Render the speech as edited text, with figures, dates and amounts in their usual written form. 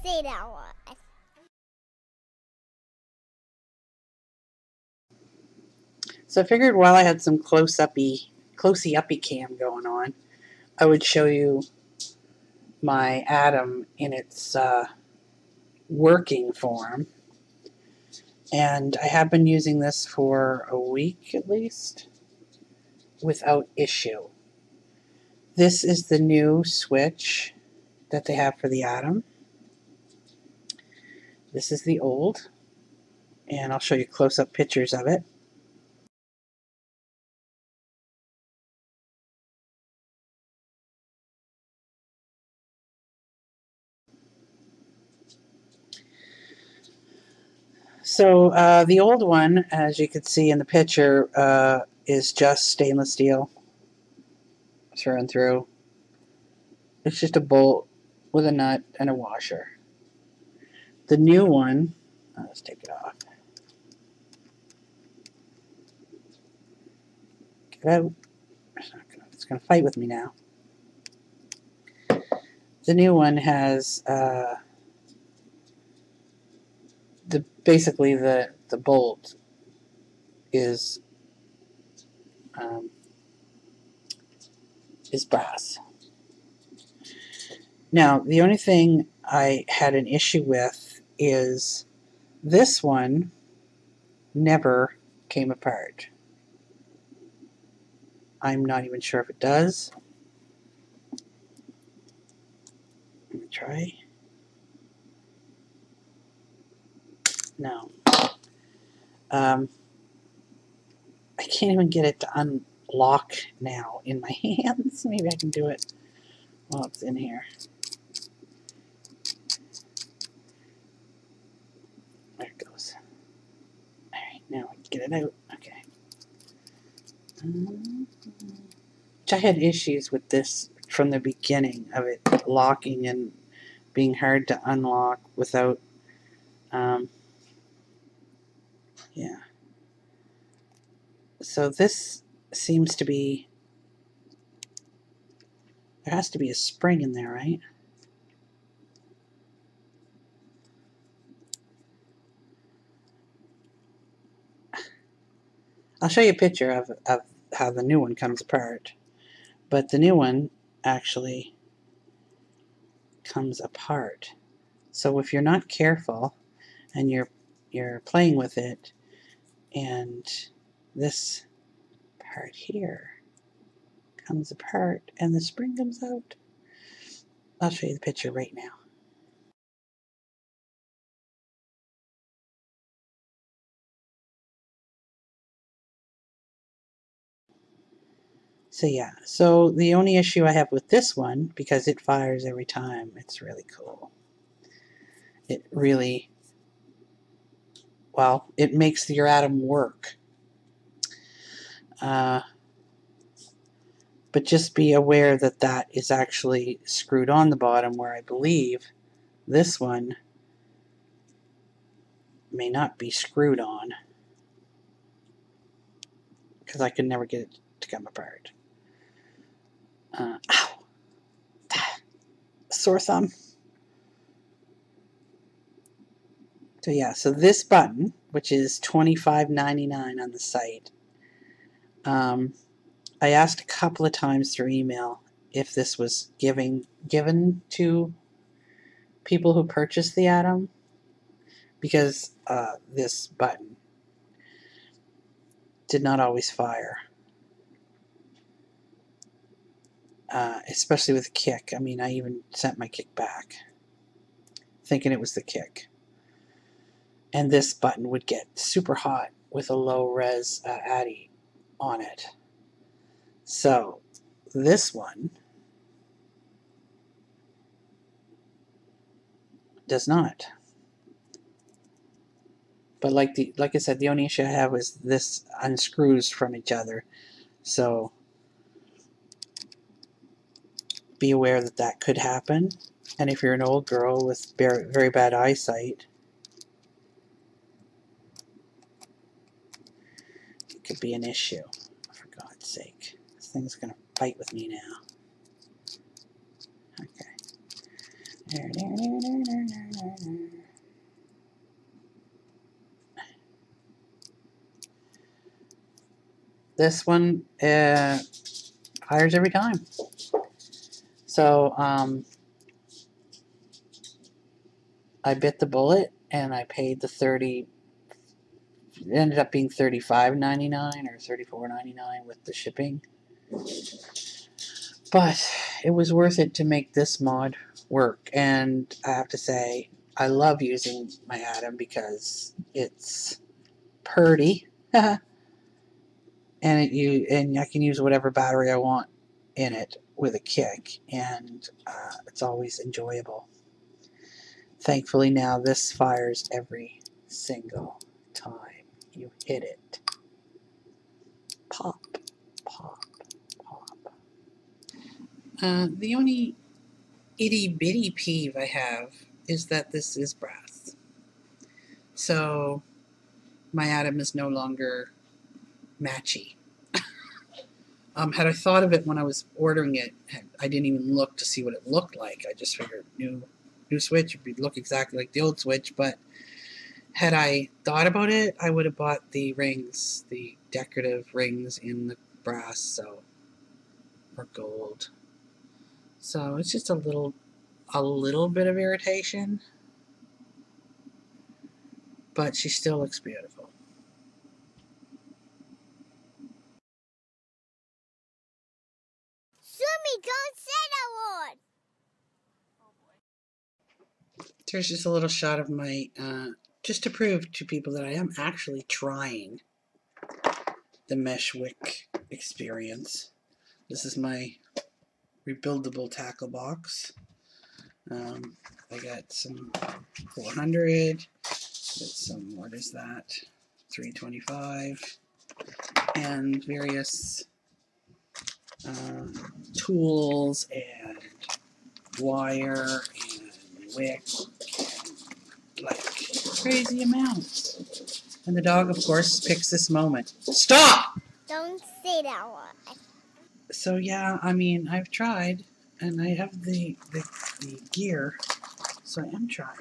say that one. So I figured while I had some closey uppy cam going on, I would show you my atom in its working form. And I have been using this for a week at least without issue. This is the new switch that they have for the atom. This is the old, and I'll show you close-up pictures of it. So the old one, as you can see in the picture, is just stainless steel through and through. It's just a bolt with a nut and a washer. The new one, let's take it off. Get out. It's going to fight with me now. The new one has basically the bolt is brass. Now, the only thing I had an issue with is this one never came apart. I'm not even sure if it does. Let me try. No. I can't even get it to unlock now in my hands. Maybe I can do it while it's in here. There it goes. Alright, now I can get it out. Okay. Which I had issues with this from the beginning of it locking and being hard to unlock without, yeah. So this seems to be, there has to be a spring in there, right? I'll show you a picture of how the new one comes apart. But the new one actually comes apart. So if you're not careful and you're playing with it, and this part here comes apart and the spring comes out, I'll show you the picture right now. So yeah, so the only issue I have with this one, because it fires every time, it's really cool. It really, well, it makes your atom work. But just be aware that that is actually screwed on the bottom, where I believe this one may not be screwed on, because I could never get it to come apart. Ow! Sore thumb. So yeah, so this button, which is $25.99 on the site, I asked a couple of times through email if this was given to people who purchased the atom, because this button did not always fire, especially with the kick. I mean, I even sent my kick back thinking it was the kick. And this button would get super hot with a low res ADDI on it. So this one does not. But like I said, the only issue I have is this unscrews from each other. So be aware that that could happen. And if you're an old girl with very bad eyesight, it could be an issue. For God's sake. This thing's going to fight with me now. Okay. This one fires every time. So I bit the bullet and I paid the 30. It ended up being $35.99 or $34.99 with the shipping. But it was worth it to make this mod work, and I have to say I love using my Atom because it's purdy, and I can use whatever battery I want in it with a kick, and it's always enjoyable. Thankfully now this fires every single time you hit it. Pop, pop, pop. The only itty-bitty peeve I have is that this is brass. So my Atom is no longer matchy. Had I thought of it when I was ordering it, I didn't even look to see what it looked like. I just figured new Switch would look exactly like the old Switch, but had I thought about it, I would have bought the rings, the decorative rings in the brass, or gold. So it's just a little bit of irritation, but she still looks beautiful. Sumi, don't say that word. There's just a little shot of my, just to prove to people that I am actually trying the mesh wick experience. This is my rebuildable tackle box. I got some 400, got some, what is that, 325, and various tools and wire and wick, and like crazy amounts. And the dog, of course, picks this moment. Stop! Don't say that word. So yeah, I mean, I've tried, and I have the gear, so I am trying.